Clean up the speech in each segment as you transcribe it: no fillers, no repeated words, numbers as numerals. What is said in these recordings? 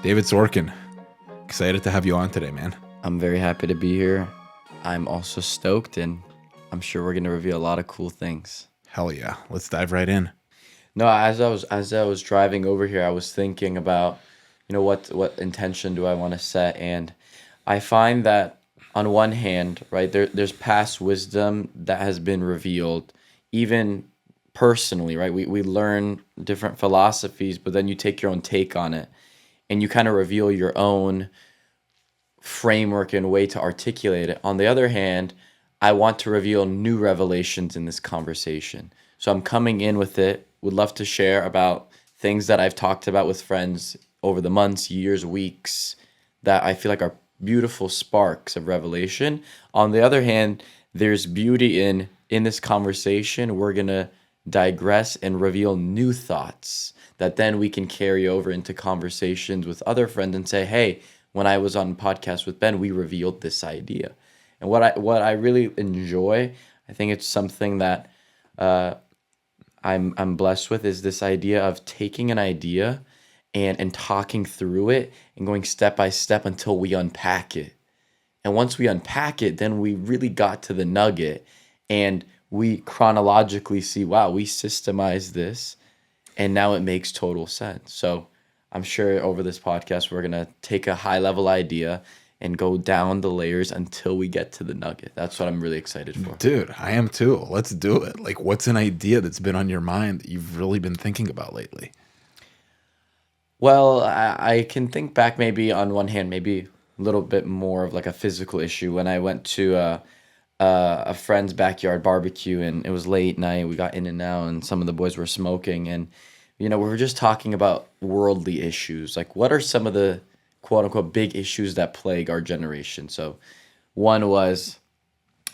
David Sorkin, excited to have you on today, man. I'm very happy to be here. I'm also stoked, and I'm sure we're going to reveal a lot of cool things. Hell yeah. Let's dive right in. No, as I was driving over here, I was thinking about, what intention do I want to set, and I find that on one hand, right, there's past wisdom that has been revealed, even personally, right? We learn different philosophies, but then you take your own take on it, and you kind of reveal your own framework and way to articulate it. On the other hand, I want to reveal new revelations in this conversation. So I'm coming in with it. Would love to share about things that I've talked about with friends over the months, years, weeks that I feel like are beautiful sparks of revelation. On the other hand, there's beauty in this conversation. We're going to digress and reveal new thoughts that then we can carry over into conversations with other friends and say, hey, when I was on podcast with Ben, we revealed this idea. And what I really enjoy, I think it's something that I'm blessed with, is this idea of taking an idea and talking through it and going step by step until we unpack it. And once we unpack it, then we really got to the nugget and we chronologically see, wow, we systemized this and now it makes total sense. So I'm sure over this podcast, we're going to take a high level idea and go down the layers until we get to the nugget. That's what I'm really excited for. Dude, I am too. Let's do it. Like, what's an idea that's been on your mind that you've really been thinking about lately? Well, I can think back maybe on one hand, maybe a little bit more of like a physical issue when I went to a friend's backyard barbecue and it was late night. We got in and out and some of the boys were smoking and, we were just talking about worldly issues. Like, what are some of the quote unquote big issues that plague our generation? So one was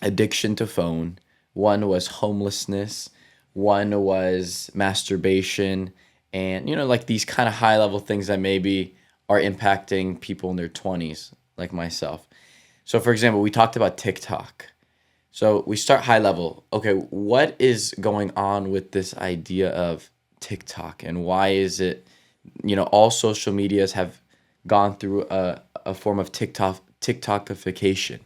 addiction to phone. One was homelessness. One was masturbation. And, like these kind of high level things that maybe are impacting people in their 20s, like myself. So, for example, we talked about TikTok. So we start high level. Okay, what is going on with this idea of TikTok and why is it, all social medias have gone through a form of TikTokification,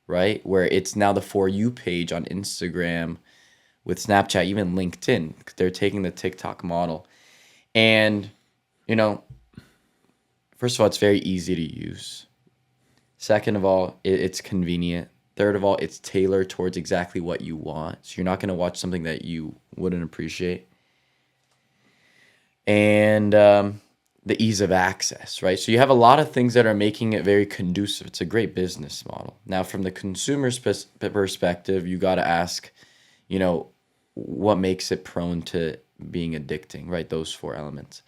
right? Where it's now the For You page on Instagram, with Snapchat, even LinkedIn. They're taking the TikTok model. And, first of all, it's very easy to use. Second of all, it's convenient. Third of all, it's tailored towards exactly what you want. So you're not going to watch something that you wouldn't appreciate. And the ease of access, right? So you have a lot of things that are making it very conducive. It's a great business model. Now, from the consumer's perspective, you got to ask, what makes it prone to being addicting, right? Those four elements.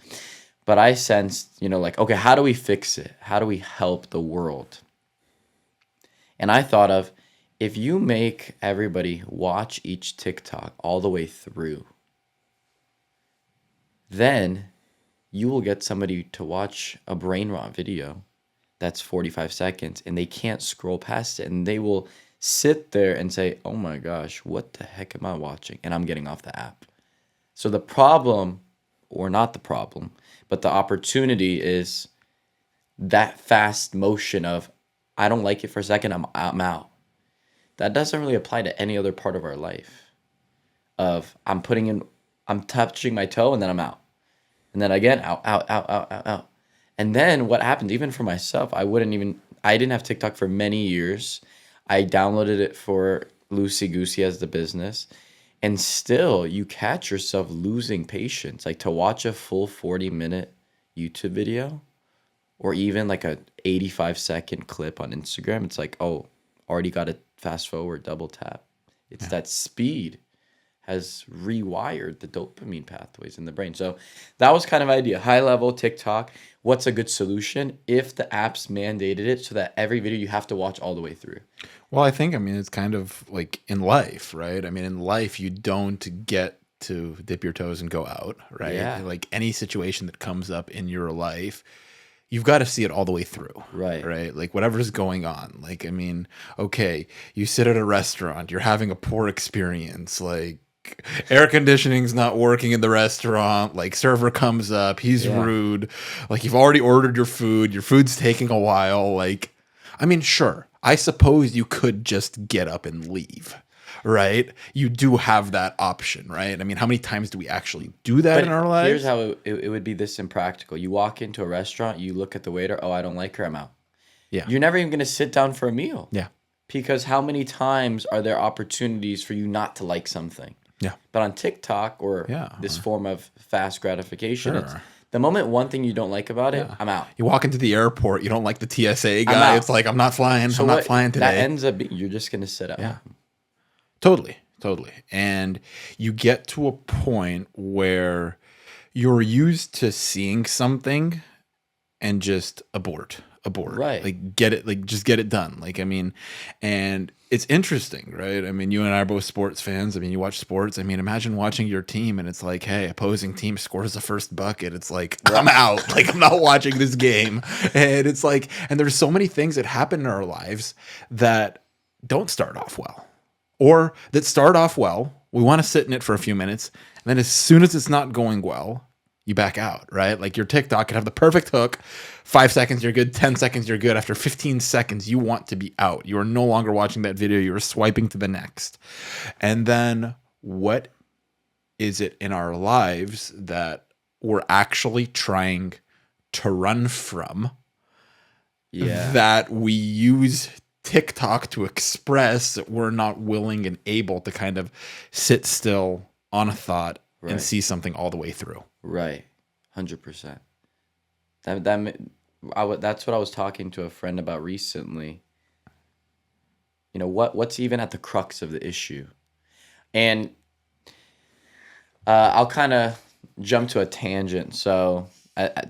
But I sensed, okay, how do we fix it? How do we help the world? And I thought of, if you make everybody watch each TikTok all the way through, then you will get somebody to watch a brain rot video that's 45 seconds and they can't scroll past it and they will sit there and say, oh my gosh, what the heck am I watching? And I'm getting off the app. So the problem, or not the problem, but the opportunity is that fast motion of, I don't like it for a second, I'm out. That doesn't really apply to any other part of our life. I'm touching my toe and then I'm out. And then again, out. And then what happened, even for myself, I didn't have TikTok for many years. I downloaded it for Loosey Goosey as the business. And still, you catch yourself losing patience. Like to watch a full 40-minute YouTube video or even like a 85-second clip on Instagram, it's like, oh, already got to fast forward, double tap. It's that speed has rewired the dopamine pathways in the brain. So that was kind of idea. High level TikTok. What's a good solution if the apps mandated it so that every video you have to watch all the way through? Well, I think, it's kind of like in life, right? In life, you don't get to dip your toes and go out, right? Yeah. Like any situation that comes up in your life, you've got to see it all the way through. Right. Like whatever's going on. Like, okay, you sit at a restaurant, you're having a poor experience. Like, Air conditioning's not working in the restaurant. Like, server comes up, he's Yeah. rude. Like, you've already ordered your food's taking a while. Like, I mean, sure, I suppose you could just get up and leave, right? You do have that option, right? I mean, how many times do we actually do that in But our here's lives? how it would be this impractical. You walk into a restaurant, you look at the waiter, oh, I don't like her, I'm out. Yeah. You're never even going to sit down for a meal. Yeah. Because how many times are there opportunities for you not to like something? Yeah. But on TikTok or Yeah. this form of fast gratification, it's Sure. the moment one thing you don't like about it, Yeah. I'm out. You walk into the airport, you don't like the TSA I'm guy. out. It's like, I'm not flying. So I'm not what flying that today. ends up being, you're just going to sit at Yeah. home. Totally, totally. And you get to a point where you're used to seeing something and just abort. Right. Like, get it, like, just get it done. Like, I mean, and it's interesting, right? I mean, you and I are both sports fans. I mean, you watch sports. I mean, imagine watching your team and it's like, hey, opposing team scores the first bucket. It's like, I'm out. Like, I'm not watching this game. And it's like, and there's so many things that happen in our lives that don't start off well, or that start off well. We want to sit in it for a few minutes, and then as soon as it's not going well, you back out, right? Like, your TikTok could have the perfect hook. 5 seconds, you're good. 10 seconds, you're good. After 15 seconds, you want to be out. You are no longer watching that video. You are swiping to the next. And then what is it in our lives that we're actually trying to run from, Yeah. that we use TikTok to express that we're not willing and able to kind of sit still on a thought and Right. see something all the way through? Right. 100%. That's what I was talking to a friend about recently. You know, what's even at the crux of the issue? And I'll kind of jump to a tangent, so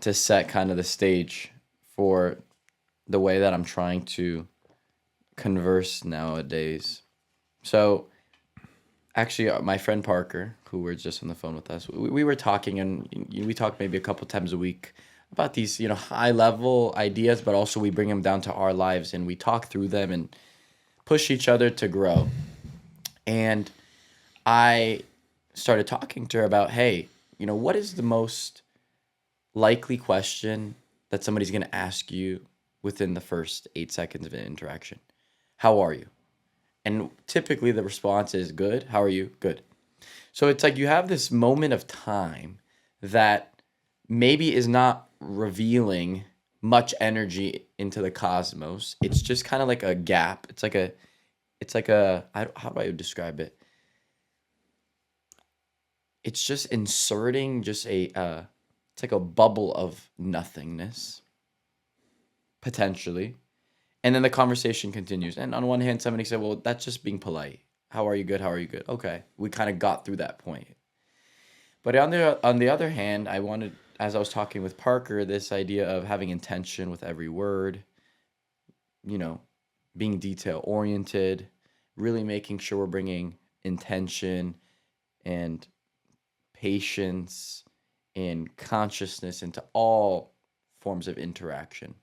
to set kind of the stage for the way that I'm trying to converse nowadays. So, actually, my friend Parker, who was just on the phone with us, we were talking, and we talk maybe a couple times a week about these, high level ideas, but also we bring them down to our lives and we talk through them and push each other to grow. And I started talking to her about, hey, what is the most likely question that somebody's going to ask you within the first 8 seconds of an interaction? How are you? And typically the response is good. How are you? Good. So it's like you have this moment of time that maybe is not revealing much energy into the cosmos. It's just kind of like a gap. It's like how do I describe it? It's just inserting just it's like a bubble of nothingness, potentially. And then the conversation continues. And on one hand, somebody said, well, that's just being polite. How are you? Good. How are you? Good. Okay. We kind of got through that point. But on the other hand, I wanted, as I was talking with Parker, this idea of having intention with every word, being detail oriented, really making sure we're bringing intention and patience and consciousness into all forms of interaction.